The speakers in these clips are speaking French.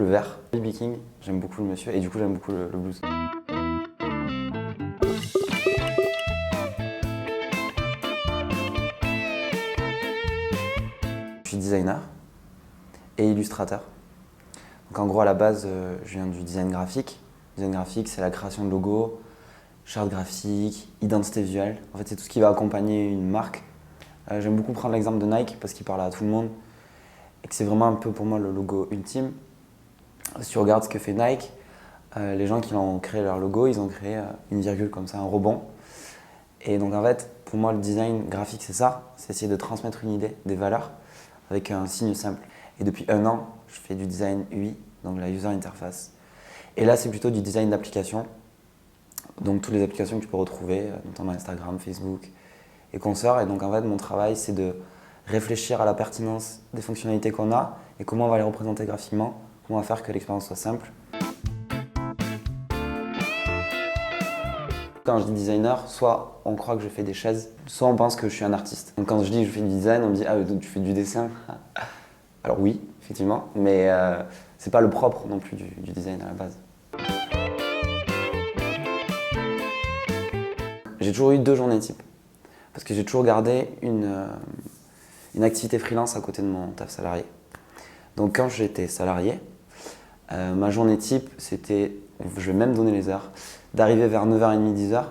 le vert. B.B. King, j'aime beaucoup le monsieur et du coup j'aime beaucoup le blues. Je suis designer et illustrateur. Donc en gros à la base, je viens du design graphique. Design graphique, c'est la création de logos, charte graphique, identité visuelle. En fait, c'est tout ce qui va accompagner une marque. J'aime beaucoup prendre l'exemple de Nike parce qu'il parle à tout le monde et que c'est vraiment un peu pour moi le logo ultime. Si tu regardes ce que fait Nike, les gens qui ont créé leur logo, ils ont créé une virgule comme ça, un rebond. Et donc en fait, pour moi, le design graphique, c'est ça, c'est essayer de transmettre une idée, des valeurs, avec un signe simple. Et depuis 1 an, je fais du design UI, donc la user interface. Et là, c'est plutôt du design d'application, donc toutes les applications que tu peux retrouver, notamment Instagram, Facebook et consorts. Et donc en fait, mon travail, c'est de réfléchir à la pertinence des fonctionnalités qu'on a et comment on va les représenter graphiquement, comment on va faire que l'expérience soit simple. Quand je dis designer, soit on croit que je fais des chaises, soit on pense que je suis un artiste. Donc quand je dis que je fais du design, on me dit « Ah, donc tu fais du dessin ?» Alors oui, effectivement, mais c'est pas le propre non plus du design à la base. J'ai toujours eu 2 journées type, parce que j'ai toujours gardé une activité freelance à côté de mon taf salarié. Donc quand j'étais salarié, ma journée type, c'était, je vais même donner les heures, d'arriver vers 9h30, 10h,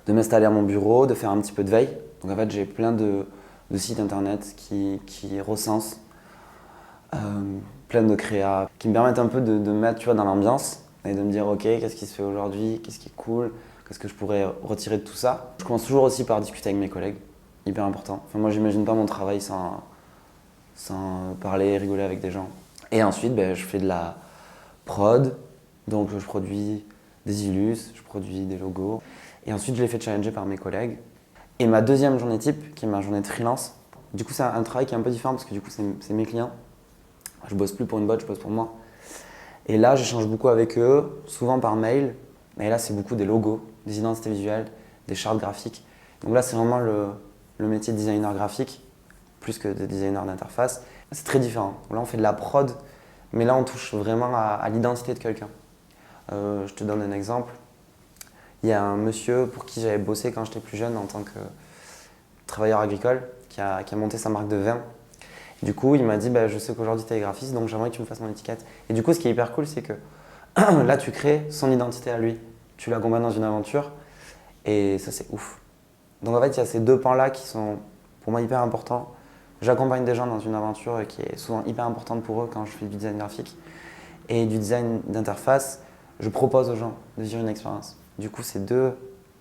de m'installer à mon bureau, de faire un petit peu de veille. Donc en fait, j'ai plein de sites internet qui recensent plein de créas, qui me permettent un peu de me mettre, tu vois, dans l'ambiance et de me dire ok, qu'est-ce qui se fait aujourd'hui, qu'est-ce qui est cool, qu'est-ce que je pourrais retirer de tout ça. Je commence toujours aussi par discuter avec mes collègues, hyper important. Enfin, moi, j'imagine pas mon travail sans parler, rigoler avec des gens. Et ensuite, je fais de la prod, donc je produis des illus, je produis des logos. Et ensuite, je les fais challenger par mes collègues. Et ma deuxième journée type, qui est ma journée de freelance, du coup, c'est un travail qui est un peu différent parce que du coup, c'est mes clients. Je bosse plus pour une boîte, je bosse pour moi. Et là, j'échange beaucoup avec eux, souvent par mail. Et là, c'est beaucoup des logos, des identités visuelles, des chartes graphiques. Donc là, c'est vraiment le métier de designer graphique, plus que de designer d'interface. C'est très différent. Là, on fait de la prod, mais là, on touche vraiment à l'identité de quelqu'un. Je te donne un exemple. Il y a un monsieur pour qui j'avais bossé quand j'étais plus jeune en tant que travailleur agricole qui a monté sa marque de vin. Du coup, il m'a dit je sais qu'aujourd'hui tu es graphiste, donc j'aimerais que tu me fasses mon étiquette. Et du coup, ce qui est hyper cool, c'est que là, tu crées son identité à lui. Tu l'accompagnes dans une aventure et ça, c'est ouf. Donc en fait, il y a ces 2 pans-là qui sont pour moi hyper importants. J'accompagne des gens dans une aventure qui est souvent hyper importante pour eux quand je fais du design graphique. Et du design d'interface, je propose aux gens de vivre une expérience. Du coup, c'est 2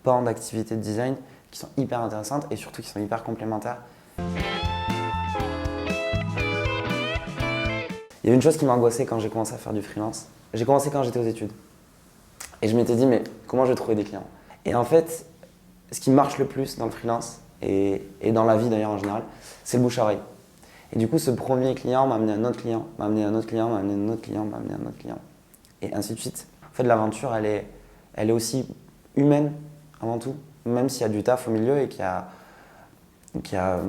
pans d'activité de design qui sont hyper intéressantes et surtout qui sont hyper complémentaires. Il y a une chose qui m'angoissait quand j'ai commencé à faire du freelance. J'ai commencé quand j'étais aux études. Et je m'étais dit, mais comment je vais trouver des clients? Et en fait, ce qui marche le plus dans le freelance, et dans la vie d'ailleurs en général, c'est le bouche à oreille. Et du coup, ce premier client m'a amené un autre client, m'a amené un autre client, m'a amené un autre client, m'a amené un autre client. Et ainsi de suite. En fait, l'aventure, elle est aussi humaine avant tout. Même s'il y a du taf au milieu et qu'il y a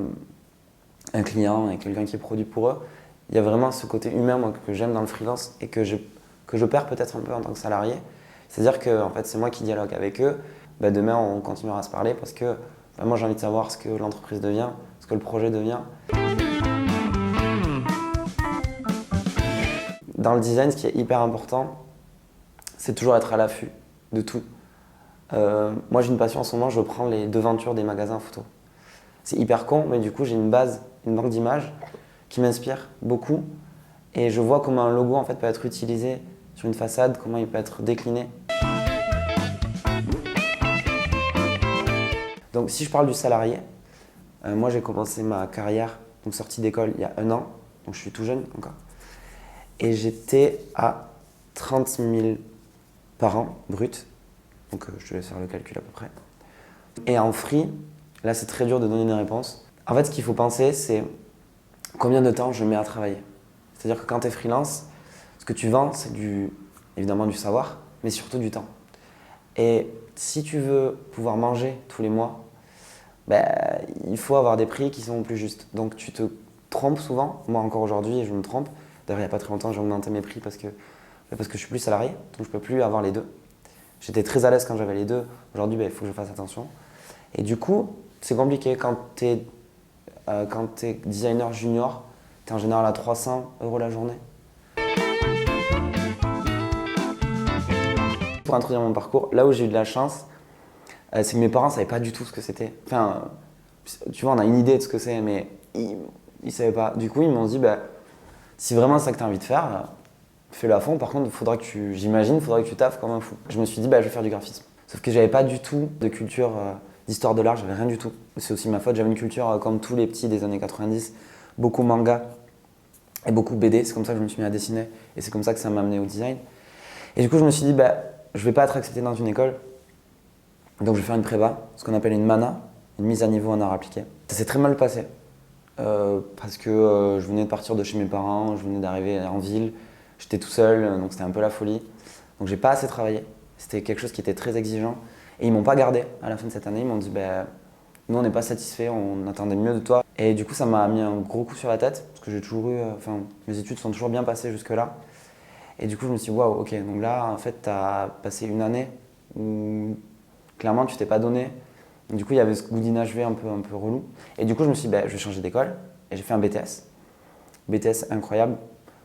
un client et quelqu'un qui produit pour eux, il y a vraiment ce côté humain moi, que j'aime dans le freelance et que je perds peut-être un peu en tant que salarié. C'est-à-dire que en fait, c'est moi qui dialogue avec eux. Demain, on continuera à se parler parce que moi, j'ai envie de savoir ce que l'entreprise devient, ce que le projet devient. Dans le design, ce qui est hyper important, c'est toujours être à l'affût de tout. Moi, j'ai une passion en ce moment, je prends les devantures des magasins photo. C'est hyper con, mais du coup, j'ai une banque d'images qui m'inspire beaucoup. Et je vois comment un logo en fait, peut être utilisé sur une façade, comment il peut être décliné. Donc si je parle du salarié, moi j'ai commencé ma carrière, donc sortie d'école il y a 1 an, donc je suis tout jeune encore. Et j'étais à 30 000 par an brut, donc je te laisse faire le calcul à peu près. Et en free, là c'est très dur de donner une réponse. En fait ce qu'il faut penser c'est combien de temps je mets à travailler. C'est-à-dire que quand tu es freelance, ce que tu vends c'est évidemment du savoir, mais surtout du temps. Et si tu veux pouvoir manger tous les mois, il faut avoir des prix qui sont plus justes. Donc tu te trompes souvent, moi encore aujourd'hui je me trompe, D'ailleurs, il n'y a pas très longtemps, j'ai augmenté mes prix parce que je suis plus salarié, donc je ne peux plus avoir les deux. J'étais très à l'aise quand j'avais les deux. Aujourd'hui, il faut que je fasse attention. Et du coup, c'est compliqué. Quand tu es designer junior, tu es en général à 300 € la journée. Pour introduire mon parcours, là où j'ai eu de la chance, c'est que mes parents ne savaient pas du tout ce que c'était. Enfin, tu vois, on a une idée de ce que c'est, mais ils ne savaient pas. Du coup, ils m'ont dit, si vraiment c'est ça que tu as envie de faire, fais-le à fond. Par contre, faudra que tu taffes comme un fou. Je me suis dit, je vais faire du graphisme. Sauf que j'avais pas du tout de culture d'histoire de l'art, j'avais rien du tout. C'est aussi ma faute, j'avais une culture comme tous les petits des années 90, beaucoup manga et beaucoup BD. C'est comme ça que je me suis mis à dessiner et c'est comme ça que ça m'a amené au design. Et du coup, je me suis dit, je vais pas être accepté dans une école, donc je vais faire une prépa, ce qu'on appelle une MANA, une mise à niveau en art appliqué. Ça s'est très mal passé parce que je venais de partir de chez mes parents, je venais d'arriver en ville, j'étais tout seul, donc c'était un peu la folie. Donc j'ai pas assez travaillé, c'était quelque chose qui était très exigeant. Et ils m'ont pas gardé à la fin de cette année, ils m'ont dit nous on n'est pas satisfaits, on attendait mieux de toi. Et du coup ça m'a mis un gros coup sur la tête, parce que j'ai toujours eu, mes études sont toujours bien passées jusque-là. Et du coup je me suis dit waouh, ok, donc là en fait tu as passé une année où clairement tu t'es pas donné. Du coup il y avait ce goût d'inachevé un peu relou. Et du coup je me suis dit je vais changer d'école, et j'ai fait un BTS. BTS incroyable,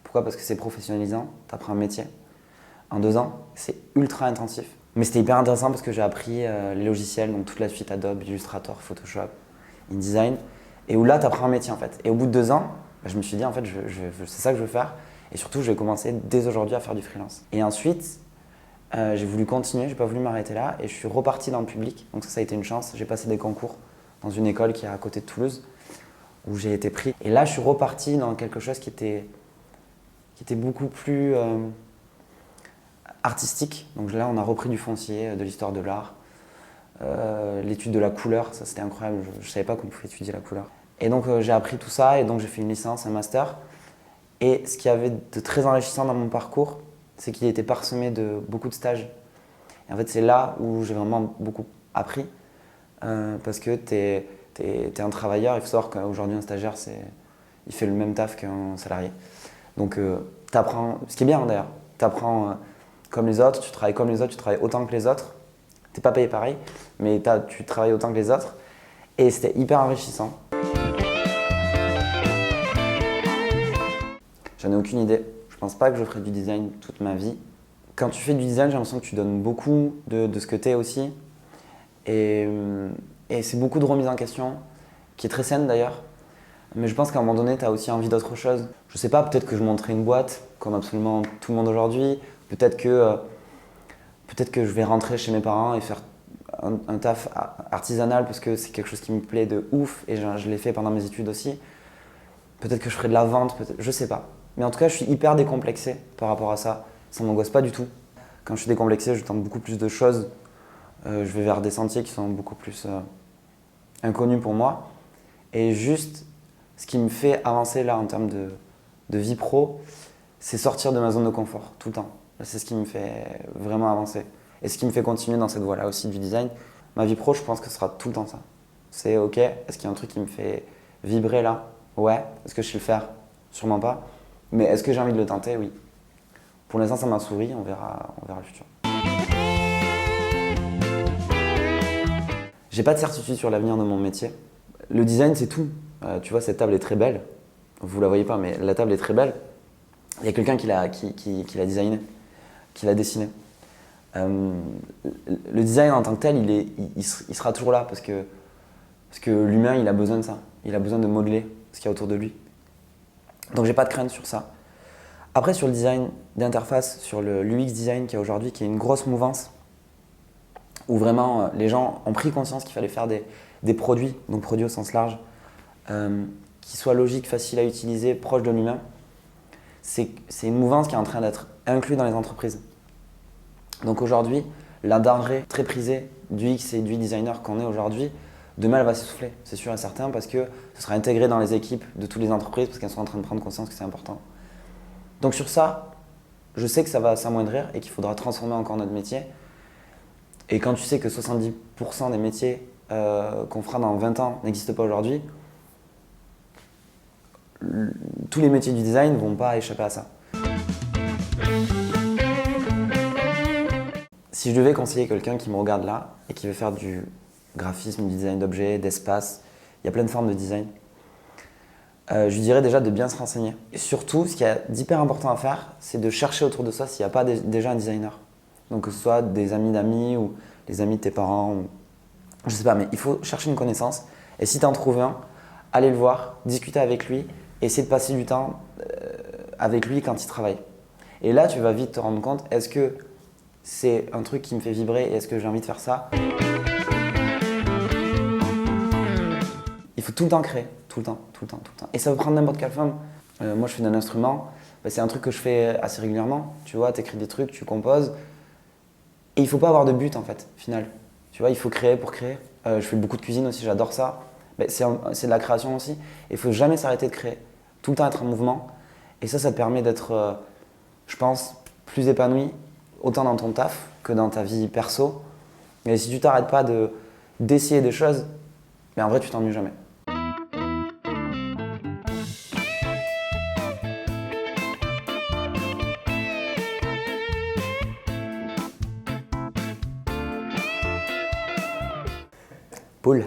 pourquoi? Parce que c'est professionnalisant, tu apprends un métier. En 2 ans, c'est ultra intensif. Mais c'était hyper intéressant parce que j'ai appris les logiciels, donc toute la suite Adobe, Illustrator, Photoshop, InDesign, et où là, tu apprends un métier en fait. Et au bout de 2 ans, je me suis dit en fait, c'est ça que je veux faire. Et surtout, je vais commencer dès aujourd'hui à faire du freelance. Et ensuite, j'ai voulu continuer, j'ai pas voulu m'arrêter là, et je suis reparti dans le public. Donc ça a été une chance. J'ai passé des concours dans une école qui est à côté de Toulouse, où j'ai été pris. Et là, je suis reparti dans quelque chose qui était beaucoup plus artistique. Donc là, on a repris du foncier, de l'histoire de l'art, l'étude de la couleur, ça c'était incroyable, je ne savais pas qu'on pouvait étudier la couleur. Et donc j'ai appris tout ça et donc j'ai fait une licence, un master. Et ce qui avait de très enrichissant dans mon parcours, c'est qu'il était parsemé de beaucoup de stages. Et en fait, c'est là où j'ai vraiment beaucoup appris parce que tu es un travailleur. Il faut savoir qu'aujourd'hui, un stagiaire, il fait le même taf qu'un salarié. Donc, tu apprends, ce qui est bien d'ailleurs, tu apprends comme les autres, tu travailles comme les autres, tu travailles autant que les autres. Tu n'es pas payé pareil, mais tu travailles autant que les autres. Et c'était hyper enrichissant. J'en ai aucune idée. Je pense pas que je ferai du design toute ma vie. Quand tu fais du design, j'ai l'impression que tu donnes beaucoup de ce que tu es aussi. Et c'est beaucoup de remise en question, qui est très saine d'ailleurs. Mais je pense qu'à un moment donné, tu as aussi envie d'autre chose. Je sais pas, peut-être que je monterai une boîte, comme absolument tout le monde aujourd'hui. Peut-être que je vais rentrer chez mes parents et faire un taf artisanal parce que c'est quelque chose qui me plaît de ouf et je l'ai fait pendant mes études aussi. Peut-être que je ferai de la vente, je sais pas. Mais en tout cas, je suis hyper décomplexé par rapport à ça. Ça m'angoisse pas du tout. Quand je suis décomplexé, je tente beaucoup plus de choses. Je vais vers des sentiers qui sont beaucoup plus inconnus pour moi. Et juste, ce qui me fait avancer là en termes de vie pro, c'est sortir de ma zone de confort tout le temps. C'est ce qui me fait vraiment avancer. Et ce qui me fait continuer dans cette voie-là aussi du design. Ma vie pro, je pense que ce sera tout le temps ça. C'est ok, est-ce qu'il y a un truc qui me fait vibrer là? Ouais. Est-ce que je sais le faire? Sûrement pas. Mais est-ce que j'ai envie de le tenter? Oui. Pour l'instant, ça m'a souri, on verra le futur. J'ai pas de certitude sur l'avenir de mon métier. Le design, c'est tout. Tu vois, cette table est très belle. Vous la voyez pas, mais la table est très belle. Il y a quelqu'un qui l'a designé, qui l'a dessiné. Le design en tant que tel, il sera toujours là parce que l'humain, il a besoin de ça. Il a besoin de modeler ce qu'il y a autour de lui. Donc j'ai pas de crainte sur ça. Après, sur le design d'interface, sur le l'UX design qu'il y a aujourd'hui, qui est une grosse mouvance, où vraiment les gens ont pris conscience qu'il fallait faire des produits, donc produits au sens large, qui soient logiques, faciles à utiliser, proches de l'humain. C'est une mouvance qui est en train d'être inclue dans les entreprises. Donc aujourd'hui, la denrée très prisée du X et du designer qu'on est aujourd'hui, demain elle va s'essouffler, c'est sûr et certain, parce que ce sera intégré dans les équipes de toutes les entreprises, parce qu'elles sont en train de prendre conscience que c'est important. Donc sur ça, je sais que ça va s'amoindrir et qu'il faudra transformer encore notre métier. Et quand tu sais que 70% des métiers qu'on fera dans 20 ans n'existent pas aujourd'hui, tous les métiers du design ne vont pas échapper à ça. Si je devais conseiller quelqu'un qui me regarde là et qui veut faire du graphisme, du design d'objets, d'espace, il y a plein de formes de design, je lui dirais déjà de bien se renseigner. Et surtout, ce qui est d'hyper important à faire, c'est de chercher autour de soi s'il n'y a pas déjà un designer. Donc que ce soit des amis d'amis ou les amis de tes parents, ou... je sais pas, mais il faut chercher une connaissance. Et si tu en trouves un, allez le voir, discuter avec lui, et essayer de passer du temps avec lui quand il travaille. Et là, tu vas vite te rendre compte, est-ce que c'est un truc qui me fait vibrer et est-ce que j'ai envie de faire ça? Il faut tout le temps créer, tout le temps, tout le temps, tout le temps. Et ça peut prendre n'importe quelle forme. Moi, je fais d'un instrument, c'est un truc que je fais assez régulièrement. Tu vois, tu écris des trucs, tu composes. Et il ne faut pas avoir de but en fait, final. Tu vois, il faut créer pour créer. Je fais beaucoup de cuisine aussi, j'adore ça. C'est de la création aussi. Et il ne faut jamais s'arrêter de créer. Tout le temps être en mouvement. Et ça te permet d'être, je pense, plus épanoui, autant dans ton taf que dans ta vie perso. Mais si tu t'arrêtes pas d'essayer des choses, en vrai, tu t'ennuies jamais. Paul.